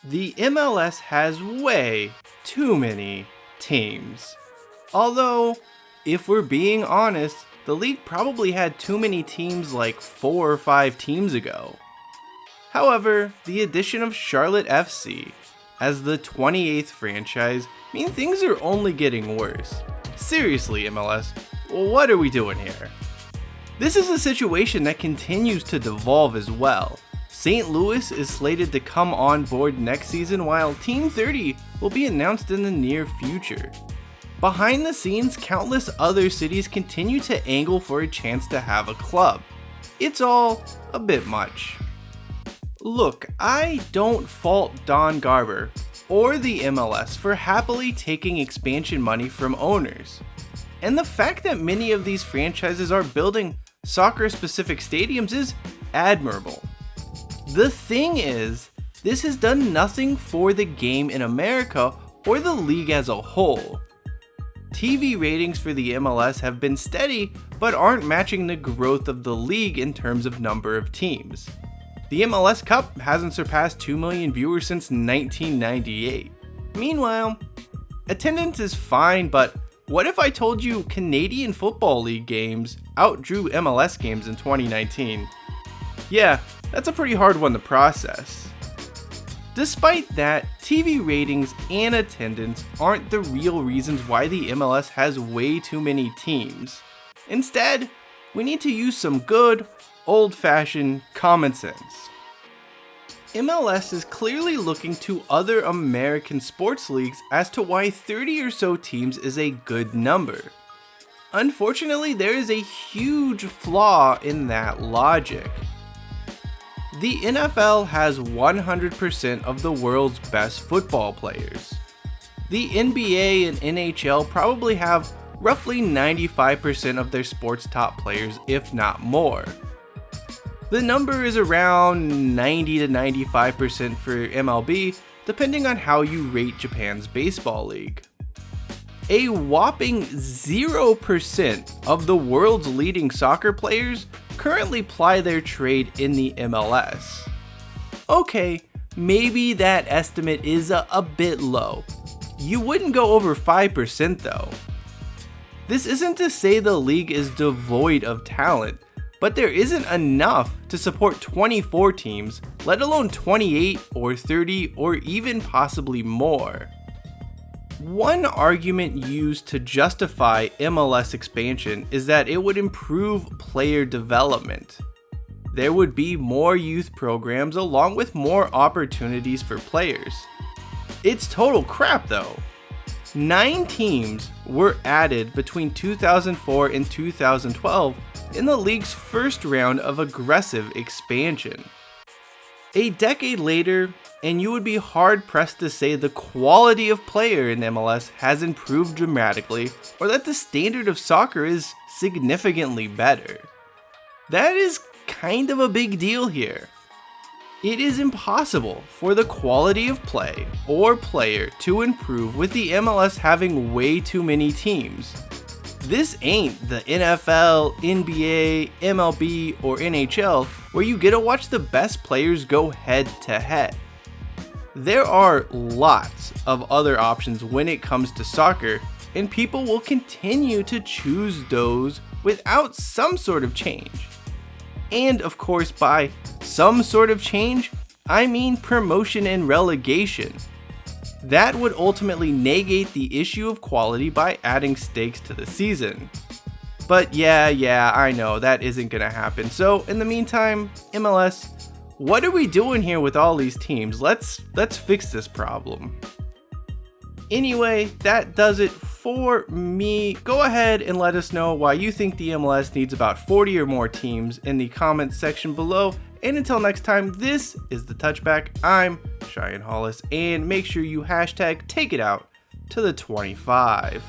The MLS has way too many teams. Although, if we're being honest, the league probably had too many teams like 4 or 5 teams ago. However, the addition of Charlotte FC as the 28th franchise means things are only getting worse. Seriously, MLS, what are we doing here? This is a situation that continues to devolve as well. St. Louis is slated to come on board next season, while Team 30 will be announced in the near future. Behind the scenes, countless other cities continue to angle for a chance to have a club. It's all a bit much. Look, I don't fault Don Garber or the MLS for happily taking expansion money from owners. And the fact that many of these franchises are building soccer-specific stadiums is admirable. The thing is, this has done nothing for the game in America or the league as a whole. TV ratings for the MLS have been steady, but aren't matching the growth of the league in terms of number of teams. The MLS Cup hasn't surpassed 2 million viewers since 1998. Meanwhile, attendance is fine, but what if I told you Canadian Football League games outdrew MLS games in 2019? Yeah, that's a pretty hard one to process. Despite that, TV ratings and attendance aren't the real reasons why the MLS has way too many teams. Instead, we need to use some good, old-fashioned common sense. MLS is clearly looking to other American sports leagues as to why 30 or so teams is a good number. Unfortunately, there is a huge flaw in that logic. The NFL has 100% of the world's best football players. The NBA and NHL probably have roughly 95% of their sport's top players, if not more. The number is around 90 to 95% for MLB, depending on how you rate Japan's baseball league. A whopping 0% of the world's leading soccer players currently ply their trade in the MLS. Okay, maybe that estimate is a bit low. You wouldn't go over 5% though. This isn't to say the league is devoid of talent, but there isn't enough to support 24 teams, let alone 28 or 30 or even possibly more. One argument used to justify MLS expansion is that it would improve player development. There would be more youth programs along with more opportunities for players. It's total crap though. 9 teams were added between 2004 and 2012 in the league's first round of aggressive expansion. A decade later, and you would be hard-pressed to say the quality of player in MLS has improved dramatically or that the standard of soccer is significantly better. That is kind of a big deal here. It is impossible for the quality of play or player to improve with the MLS having way too many teams. This ain't the NFL, NBA, MLB, or NHL where you get to watch the best players go head to head. There are lots of other options when it comes to soccer, and people will continue to choose those without some sort of change. And of course, by some sort of change, I mean promotion and relegation. That would ultimately negate the issue of quality by adding stakes to the season. But yeah, I know that isn't gonna happen. So in the meantime, MLS, what are we doing here with all these teams? Let's fix this problem. Anyway, that does it for me. Go ahead and let us know why you think the MLS needs about 40 or more teams in the comments section below. And until next time, this is the Touchback. I'm Cheyenne Hollis, and make sure you hashtag take it out to the 25.